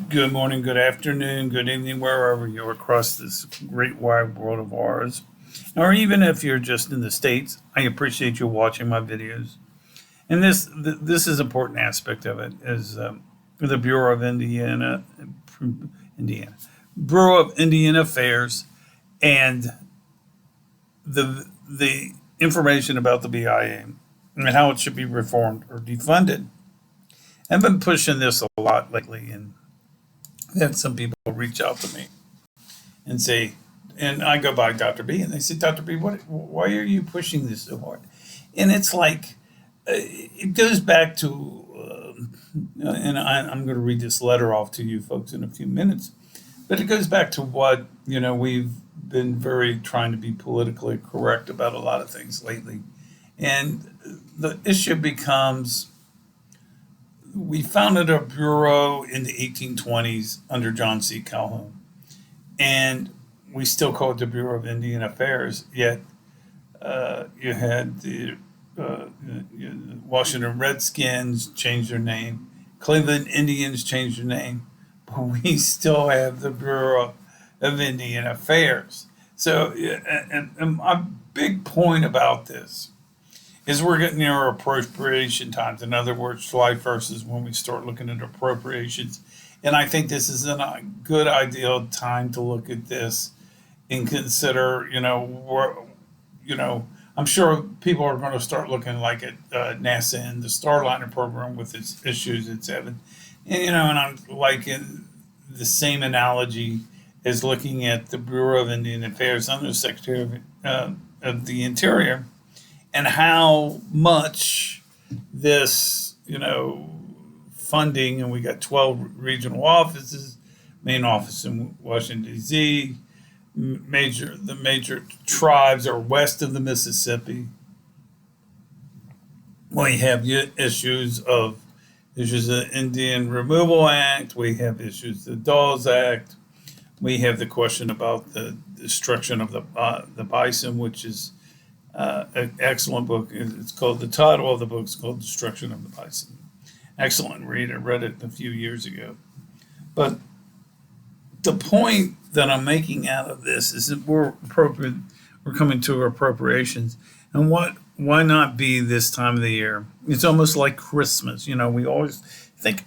Good morning, good afternoon, good evening, wherever you're across this great wide world of ours. Or even if you're just in the States, I appreciate you watching my videos. And this is an important aspect of it is the Bureau of Indiana, Bureau of Indian Affairs, and the information about the BIA and how it should be reformed or defunded. I've been pushing this a lot lately, and had some people reach out to me and say, and I go by Dr. B, and they say, Dr. B, why are you pushing this so hard? And it's like, it goes back to, and I'm going to read this letter off to you folks in a few minutes, but it goes back to what, we've been very trying to be politically correct about a lot of things lately. And the issue becomes, we founded a bureau in the 1820s under John C. Calhoun, and we still call it the Bureau of Indian Affairs, yet you had the Washington Redskins change their name, Cleveland Indians changed their name, but we still have the Bureau of Indian Affairs. So, and my big point about this is we're getting near appropriation times. In other words, July 1st is when we start looking at appropriations. And I think this is a good ideal time to look at this and consider, I'm sure people are going to start looking like at NASA and the Starliner program with its issues it's having. And, and I'm liking the same analogy as looking at the Bureau of Indian Affairs under the Secretary of the Interior, and how much this, funding, and we got 12 regional offices, main office in Washington, D.C., the major tribes are west of the Mississippi. We have issues of the Indian Removal Act. We have issues of the Dawes Act. We have the question about the destruction of the bison, which is an excellent book. It's called, the title of the book is called Destruction of the Bison. Excellent read. I read it a few years ago. But the point that I'm making out of this is that we're coming to appropriations. And why not be this time of the year? It's almost like Christmas. We always think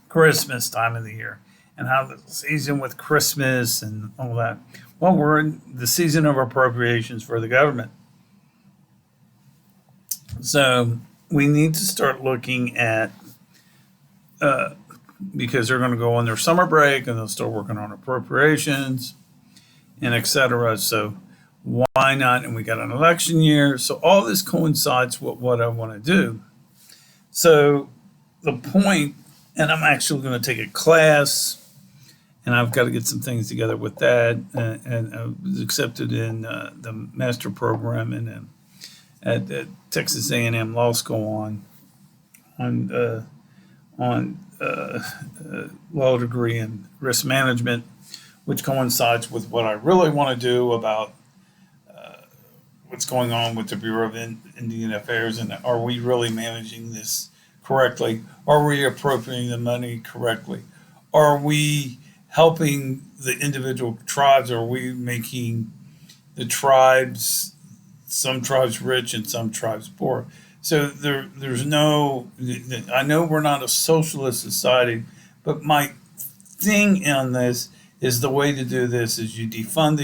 Christmas time of the year and how the season with Christmas and all that. Well, we're in the season of appropriations for the government. So we need to start looking at, because they're going to go on their summer break and they'll start working on appropriations and et cetera. So why not? And we got an election year. So all this coincides with what I want to do. So the point, and I'm actually going to take a class, and I've got to get some things together with that. And I was accepted in the master program at Texas A&M Law School on law degree in risk management, which coincides with what I really want to do about what's going on with the Bureau of Indian Affairs, and are we really managing this correctly? Are we appropriating the money correctly? Are we helping the individual tribes? Are we making the tribes, some tribes rich and some tribes poor? So there's no, I know we're not a socialist society, but my thing on this is the way to do this is you defund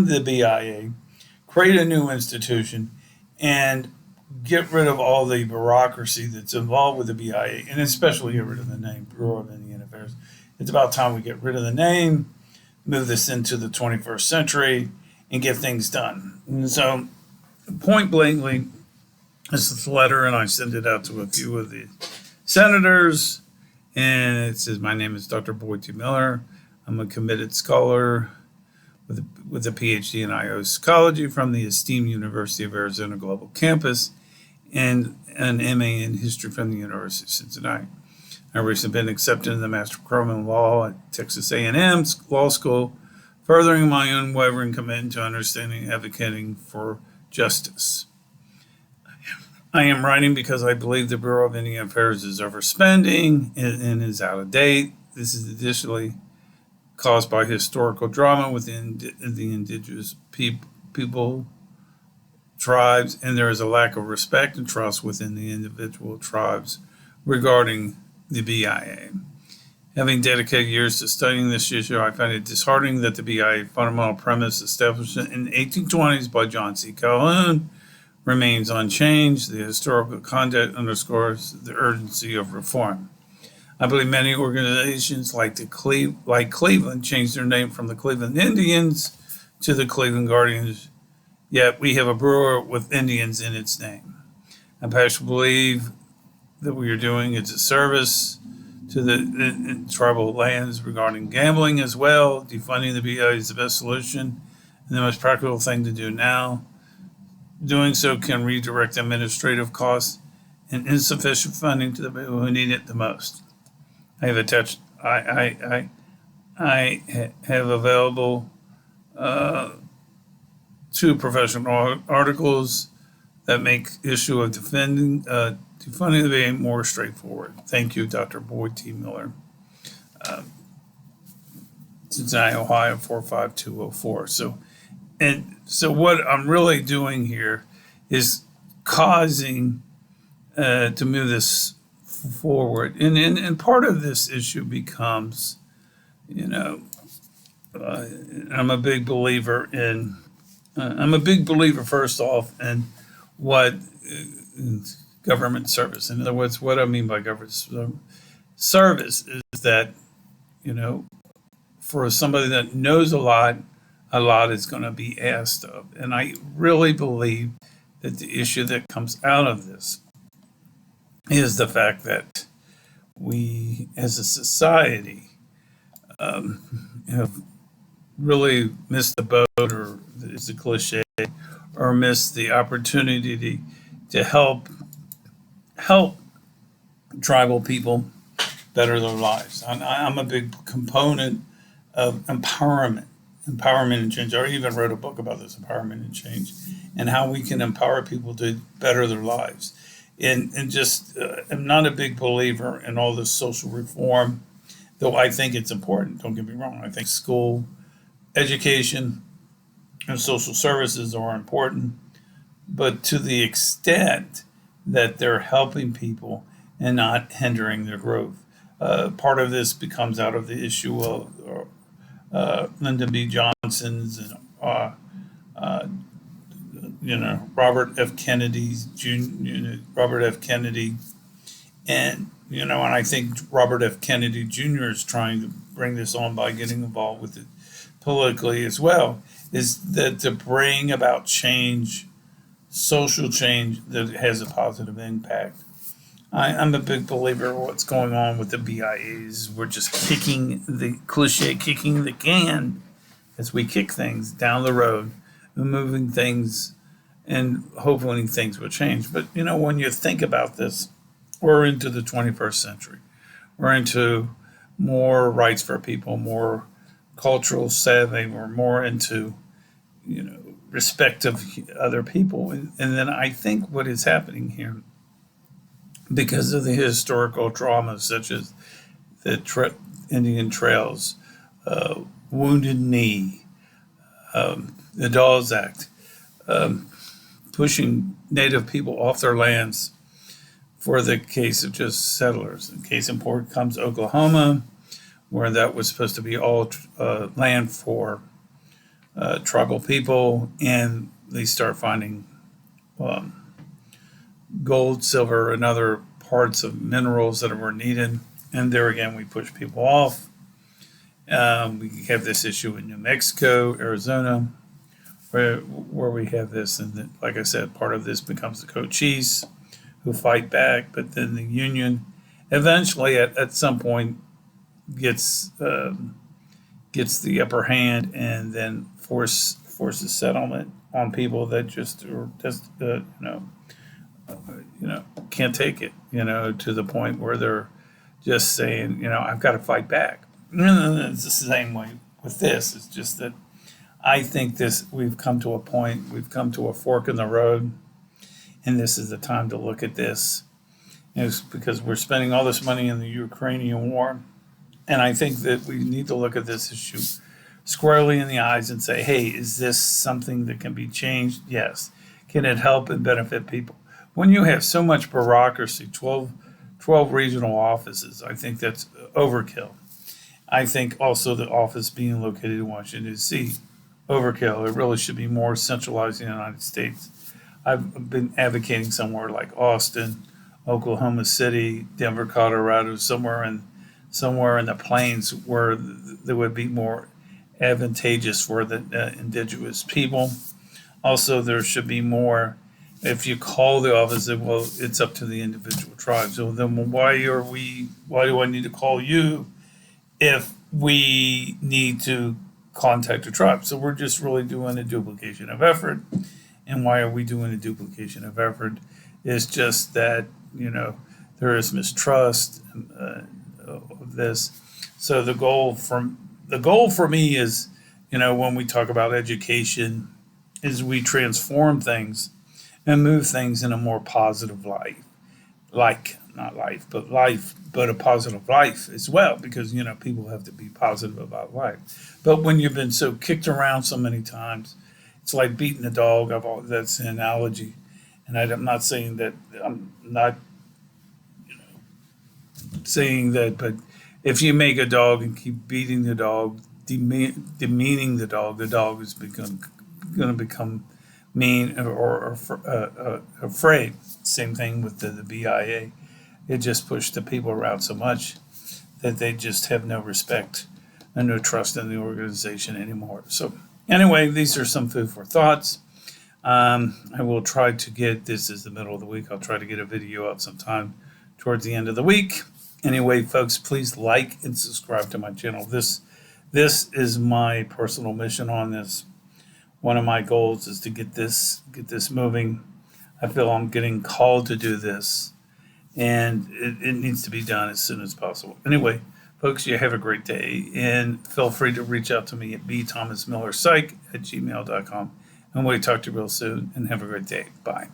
the BIA, create a new institution, and get rid of all the bureaucracy that's involved with the BIA, and especially get rid of the name Bureau of Indian Affairs. It's about time we get rid of the name, move this into the 21st century, and get things done. And so, point blankly, this is the letter, and I sent it out to a few of the senators, and it says, my name is Dr. Boyd T. Miller. I'm a committed scholar with a PhD in IO psychology from the esteemed University of Arizona Global Campus and an MA in history from the University of Cincinnati. I've recently been accepted in the Master of Criminal Law at Texas A&M Law School, furthering my unwavering commitment to understanding and advocating for justice. I am writing because I believe the Bureau of Indian Affairs is overspending and is out of date. This is additionally caused by historical drama within the indigenous people, tribes, and there is a lack of respect and trust within the individual tribes regarding the BIA. Having dedicated years to studying this issue, I find it disheartening that the BIA fundamental premise established in the 1820s by John C. Calhoun remains unchanged. The historical context underscores the urgency of reform. I believe many organizations like Cleveland changed their name from the Cleveland Indians to the Cleveland Guardians, yet we have a brewer with Indians in its name. I passionately believe that we are doing is a service to the tribal lands regarding gambling as well. Defunding the BIA is the best solution and the most practical thing to do now. Doing so can redirect administrative costs and insufficient funding to the people who need it the most. I have attached. I have available two professional articles that make issue of defunding the VA more straightforward. Thank you, Dr. Boyd T. Miller, Cincinnati, Ohio 45204. So what I'm really doing here is causing to move this forward, and part of this issue becomes, I'm a big believer in. I'm a big believer, first off, in what government service. In other words, what I mean by government service is that, for somebody that knows a lot is going to be asked of. And I really believe that the issue that comes out of this is the fact that we, as a society, have really missed the boat, or is a cliche, or missed the opportunity to help tribal people better their lives. I'm a big component of empowerment and change. I even wrote a book about this, empowerment and change, and how we can empower people to better their lives. And just, I'm not a big believer in all this social reform, though I think it's important. Don't get me wrong. I think school, education, and social services are important, but to the extent that they're helping people and not hindering their growth. Part of this becomes out of the issue of Lyndon B. Johnson's and Robert F. Kennedy's Robert F. Kennedy, and I think Robert F. Kennedy Jr. is trying to bring this on by getting involved with it politically as well, is that to bring about change, social change that has a positive impact. I'm a big believer of what's going on with the BIAs. We're just kicking the can as we kick things down the road, moving things, and hopefully things will change. But when you think about this, we're into the 21st century. We're into more rights for people, more cultural savvy. We're more into respect of other people, and then I think what is happening here, because of the historical trauma such as the Indian Trails, Wounded Knee, the Dawes Act, pushing Native people off their lands for the case of just settlers. In case in point comes Oklahoma, where that was supposed to be all land for tribal people, and they start finding gold, silver, and other parts of minerals that were needed. And there again, we push people off. We have this issue in New Mexico, Arizona, where we have this. And like I said, part of this becomes the Cochise who fight back, but then the Union eventually at some point gets the upper hand and then forces settlement on people that just can't take it, to the point where they're just saying, I've got to fight back. It's the same way with this. It's just that I think we've come to a fork in the road, and this is the time to look at this. Is because we're spending all this money in the Ukrainian war, and I think that we need to look at this issue squarely in the eyes and say, hey, is this something that can be changed? Yes. Can it help and benefit people? When you have so much bureaucracy, 12 regional offices, I think that's overkill. I think also the office being located in Washington, D.C., overkill. It really should be more centralized in the United States. I've been advocating somewhere like Austin, Oklahoma City, Denver, Colorado, somewhere in the plains where there would be more advantageous for the indigenous people. Also, there should be more. If you call the office, well, it's up to the individual tribes. So then, why do I need to call you if we need to contact a tribe? So we're just really doing a duplication of effort. And why are we doing a duplication of effort? It's just that there is mistrust of this. So the goal for me is, when we talk about education, is we transform things and move things in a more positive light, but a positive life as well, because people have to be positive about life. But when you've been so kicked around so many times, it's like beating a dog. That's an analogy, and I'm not saying that. I'm not saying that, but if you make a dog and keep beating the dog, demeaning the dog is going to become mean or afraid. Same thing with the BIA. It just pushed the people around so much that they just have no respect and no trust in the organization anymore. So anyway, these are some food for thoughts. I will try to get, this is the middle of the week, I'll try to get a video up sometime towards the end of the week. Anyway, folks, please like and subscribe to my channel. This is my personal mission on this. One of my goals is to get this moving. I feel I'm getting called to do this, and it needs to be done as soon as possible. Anyway, folks, you have a great day, and feel free to reach out to me at bthomasmillerpsych@gmail.com. And we'll talk to you real soon, and have a great day. Bye.